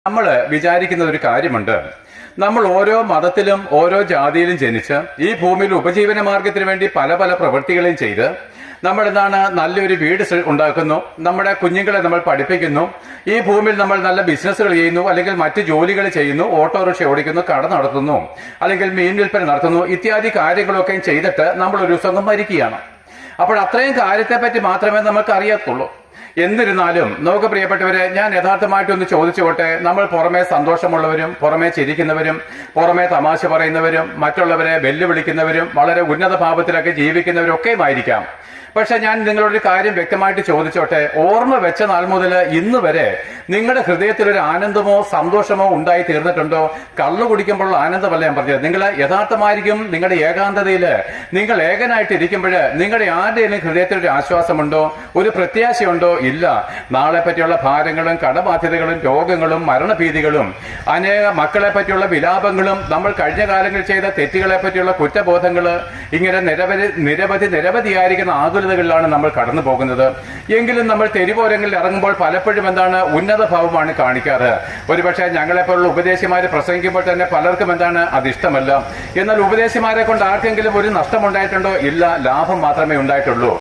നമ്മൾ വിചാരിക്കുന്ന ഒരു കാര്യമുണ്ട്. നമ്മൾ ഓരോ മതത്തിലും ഓരോ ജാതിയിലും ജനിച്ച് ഈ ഭൂമിയിൽ ഉപജീവന മാർഗത്തിന് വേണ്ടി പല പല പ്രവൃത്തികളെയും ചെയ്ത് നമ്മൾ നല്ലൊരു വീട് ഉണ്ടാക്കുന്നു, നമ്മുടെ കുഞ്ഞുങ്ങളെ നമ്മൾ പഠിപ്പിക്കുന്നു, ഈ ഭൂമിയിൽ നമ്മൾ നല്ല ബിസിനസ്സുകൾ ചെയ്യുന്നു, അല്ലെങ്കിൽ മറ്റ് ജോലികൾ ചെയ്യുന്നു, ഓട്ടോറിക്ഷ ഓടിക്കുന്നു, കട നടത്തുന്നു, അല്ലെങ്കിൽ മീൻ വിൽപ്പന നടത്തുന്നു, ഇത്യാദി കാര്യങ്ങളൊക്കെ ചെയ്തിട്ട് നമ്മൾ ഒരു ദിവസം മരിക്കുകയാണ്. അപ്പോൾ അത്രയും കാര്യത്തെപ്പറ്റി മാത്രമേ നമുക്ക് അറിയത്തുള്ളൂ. എന്നിരുന്നാലും നമുക്ക് പ്രിയപ്പെട്ടവരെ, ഞാൻ യഥാർത്ഥമായിട്ടൊന്ന് ചോദിച്ചുകൊട്ടെ, നമ്മൾ പുറമേ സന്തോഷമുള്ളവരും പുറമേ ചിരിക്കുന്നവരും പുറമേ തമാശ പറയുന്നവരും മറ്റുള്ളവരെ വെല്ലുവിളിക്കുന്നവരും വളരെ ഉന്നത ഭാവത്തിലൊക്കെ ജീവിക്കുന്നവരും ഒക്കെയുമായിരിക്കാം. പക്ഷെ ഞാൻ നിങ്ങളൊരു കാര്യം വ്യക്തമായിട്ട് ചോദിച്ചോട്ടെ, ഓർമ്മ വെച്ച നാൾ മുതൽ ഇന്ന് വരെ നിങ്ങളുടെ ഹൃദയത്തിൽ ഒരു ആനന്ദമോ സന്തോഷമോ ഉണ്ടായി തീർന്നിട്ടുണ്ടോ? കള്ളു കുടിക്കുമ്പോഴുള്ള ആനന്ദമല്ല ഞാൻ പറഞ്ഞത്. നിങ്ങൾ യഥാർത്ഥമായിരിക്കും നിങ്ങളുടെ ഏകാന്തതയിൽ നിങ്ങൾ ഏകനായിട്ട് ഇരിക്കുമ്പോൾ നിങ്ങളുടെ ആരുടെയും ഹൃദയത്തിൽ ഒരു ആശ്വാസമുണ്ടോ, ഒരു പ്രത്യാശയുണ്ടോ? ഇല്ല. നാളെ പറ്റിയുള്ള ഭാരങ്ങളും കടബാധ്യതകളും രോഗങ്ങളും മരണഭീതികളും അനേക മക്കളെ പറ്റിയുള്ള വിലാപങ്ങളും നമ്മൾ കഴിഞ്ഞ കാലങ്ങളിൽ ചെയ്ത തെറ്റുകളെ പറ്റിയുള്ള കുറ്റബോധങ്ങൾ, ഇങ്ങനെ നിരവധിയായിരിക്കുന്ന ആകുലതകളിലാണ് നമ്മൾ കടന്നു പോകുന്നത്. എങ്കിലും നമ്മൾ തെരുവോരങ്ങളിൽ ഇറങ്ങുമ്പോൾ പലപ്പോഴും ഉന്നത ഭാവമാണ് കാണിക്കാറ്. ഒരുപക്ഷെ ഞങ്ങളെപ്പോലുള്ള ഉപദേശിമാര് പ്രസംഗിക്കുമ്പോൾ തന്നെ പലർക്കും അതിഷ്ടമല്ല. എന്നാൽ ഉപദേശിമാരെ കൊണ്ട് ആർക്കെങ്കിലും ഒരു നഷ്ടമുണ്ടായിട്ടുണ്ടോ? ഇല്ല, ലാഭം മാത്രമേ ഉണ്ടായിട്ടുള്ളൂ.